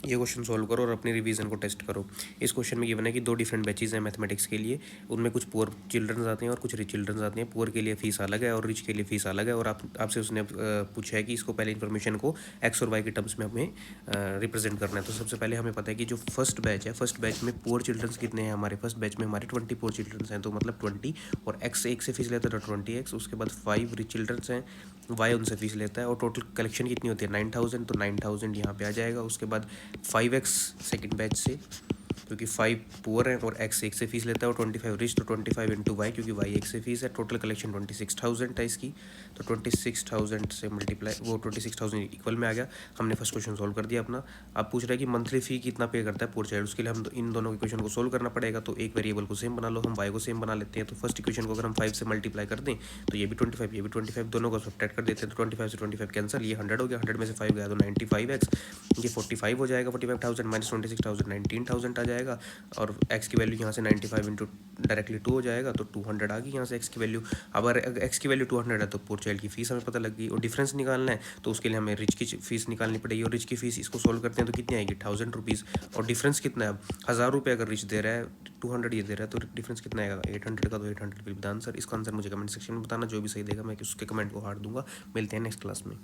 ये question solve करो और अपनी रिवीजन को टेस्ट करो। इस क्वेश्चन में गिवन है कि 2 डिफरेंट बैचेज हैं मैथमेटिक्स के लिए, उनमें कुछ पुअर चिल्ड्रंस आते हैं और कुछ रिच चिल्ड्रंस आते हैं। पुअर के लिए फीस अलग है और रिच के लिए फीस अलग है, और आपसे उसने पूछा है कि इसको पहले इन्फॉर्मेशन को एक्स और वाई के टर्म्स में हमें रिप्रेजेंट करना है। तो सबसे पहले हमें पता है कि जो फर्स्ट बैच है, फर्स्ट बैच में पुअर चिल्ड्रंस कितने हैं हमारे, फर्स्ट बैच में हमारे 20 पुअर चिल्ड्रंस हैं, तो मतलब 20, और एक्स एक से फीस लेता है तो 20x, उसके बाद 5 रिच चिल्ड्रंस हैं, वाई उनसे फीस लेता है, और टोटल कलेक्शन कितनी होती है 9000, तो 9000 यहाँ पे आ जाएगा। उसके बाद 5x सेकंड बैच से, क्योंकि 5 पुअर है और x एक से फीस लेता है, और 25 रिच, तो 25 इंटू वाई, क्योंकि y एक से फीस है। टोटल कलेक्शन 26000 है इसकी, तो 26000 से मल्टीप्लाई, वो 26000 इक्वल में आ गया। हमने फर्स्ट क्वेश्चन सोल्व कर दिया अपना। अब पूछ रहा है कि मंथली फ़ी कितना पे करता है पुअर चाइल्ड, उसके लिए हम इन दोनों इक्वेशन को सोल्व करना पड़ेगा। तो एक वेरिएबल को सेम बना लो, हम y को सेम बना लेते हैं। तो फर्स्ट इक्वेशन को अगर हम 5 से मल्टीप्लाई कर दें तो ये भी 25, ये भी 25, दोनों को सब्ट्रैक्ट कर देते हैं, तो 25 से 25 कैंसिल, ये 100 हो गया, 100 में से 5 गया तो 95x, ये 45 हो जाएगा, 45,000 माइनस 26,000 19,000 आ जाएगा, और x की वैल्यू यहाँ से 95 इंटू डायरेक्टली 2 हो जाएगा, तो 200 आ गई यहाँ से x की वैल्यू। अब अगर x की वैल्यू 200 है तो पुअर चाइल्ड की फीस हमें पता लग गई, और डिफरेंस निकालना है तो उसके लिए हमें रिच की फीस निकालनी पड़ेगी, और रिच की फीस इसको सोल्व करते हैं तो कितनी आएगी 1000 रुपीज़, और डिफरेंस कितना है अब 1000 रुपये अगर रिच दे रहा है, 200 ये दे रहा है, तो डिफरेंस कितना आएगा 800 का, तो 800 विल बी द आंसर। इसका आंसर मुझे कमेंट सेक्शन में बताना, जो भी सही देगा मैं उसके कमेंट को हार दूंगा। मिलते हैं नेक्स्ट क्लास में।